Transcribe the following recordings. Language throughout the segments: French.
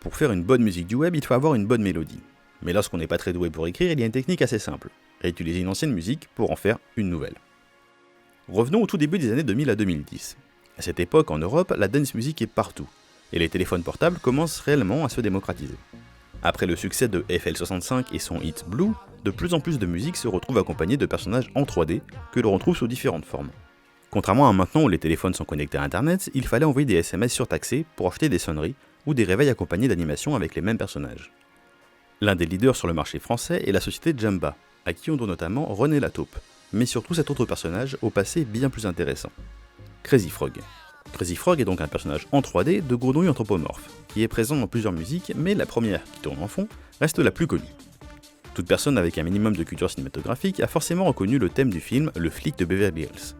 Pour faire une bonne musique du web, il faut avoir une bonne mélodie. Mais lorsqu'on n'est pas très doué pour écrire, il y a une technique assez simple. Réutiliser une ancienne musique pour en faire une nouvelle. Revenons au tout début des années 2000 à 2010. À cette époque, en Europe, la dance music est partout, et les téléphones portables commencent réellement à se démocratiser. Après le succès de FL65 et son hit Blue, de plus en plus de musique se retrouve accompagnée de personnages en 3D que l'on retrouve sous différentes formes. Contrairement à maintenant où les téléphones sont connectés à internet, il fallait envoyer des SMS surtaxés pour acheter des sonneries ou des réveils accompagnés d'animations avec les mêmes personnages. L'un des leaders sur le marché français est la société Jamba, à qui on doit notamment René Lataupe, mais surtout cet autre personnage au passé bien plus intéressant. Crazy Frog. Crazy Frog est donc un personnage en 3D de grenouille anthropomorphe, qui est présent dans plusieurs musiques, mais la première, qui tourne en fond, reste la plus connue. Toute personne avec un minimum de culture cinématographique a forcément reconnu le thème du film Le flic de Beverly Hills.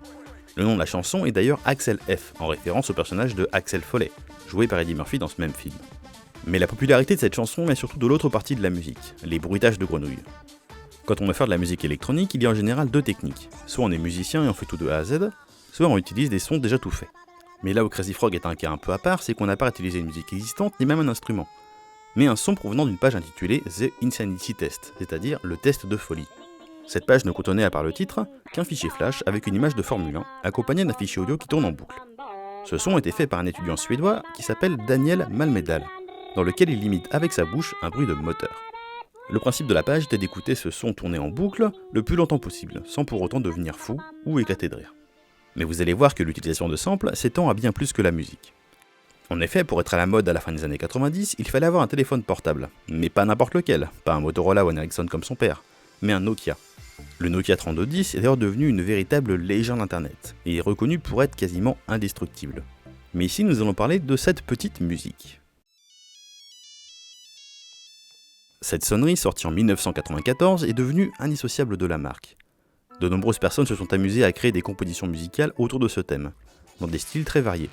Le nom de la chanson est d'ailleurs Axel F, en référence au personnage de Axel Foley, joué par Eddie Murphy dans ce même film. Mais la popularité de cette chanson vient surtout de l'autre partie de la musique, les bruitages de grenouilles. Quand on veut faire de la musique électronique, il y a en général deux techniques. Soit on est musicien et on fait tout de A à Z, soit on utilise des sons déjà tout faits. Mais là où Crazy Frog est un cas un peu à part, c'est qu'on n'a pas utilisé une musique existante ni même un instrument, mais un son provenant d'une page intitulée The Insanity Test, c'est-à-dire le test de folie. Cette page ne contenait à part le titre qu'un fichier flash avec une image de Formule 1, accompagné d'un fichier audio qui tourne en boucle. Ce son était fait par un étudiant suédois qui s'appelle Daniel Malmedal, dans lequel il imite avec sa bouche un bruit de moteur. Le principe de la page était d'écouter ce son tourner en boucle le plus longtemps possible, sans pour autant devenir fou ou éclater de rire. Mais vous allez voir que l'utilisation de samples s'étend à bien plus que la musique. En effet, pour être à la mode à la fin des années 90, il fallait avoir un téléphone portable, mais pas n'importe lequel, pas un Motorola ou un Ericsson comme son père, mais un Nokia. Le Nokia 3210 est d'ailleurs devenu une véritable légende internet, et est reconnu pour être quasiment indestructible. Mais ici nous allons parler de cette petite musique. Cette sonnerie, sortie en 1994, est devenue indissociable de la marque. De nombreuses personnes se sont amusées à créer des compositions musicales autour de ce thème, dans des styles très variés.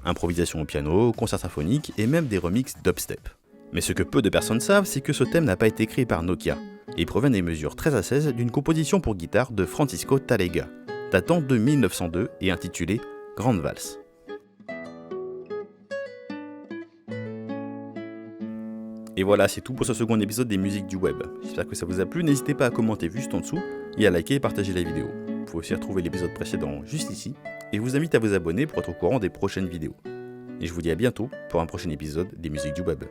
Improvisation au piano, concert symphonique et même des remixes dubstep. Mais ce que peu de personnes savent, c'est que ce thème n'a pas été créé par Nokia, et provient des mesures 13 à 16 d'une composition pour guitare de Francisco Tárrega, datant de 1902 et intitulée Grande Valse. Et voilà, c'est tout pour ce second épisode des musiques du web. J'espère que ça vous a plu, n'hésitez pas à commenter juste en dessous, et à liker et partager la vidéo. Vous pouvez aussi retrouver l'épisode précédent juste ici, et je vous invite à vous abonner pour être au courant des prochaines vidéos. Et je vous dis à bientôt pour un prochain épisode des musiques du web.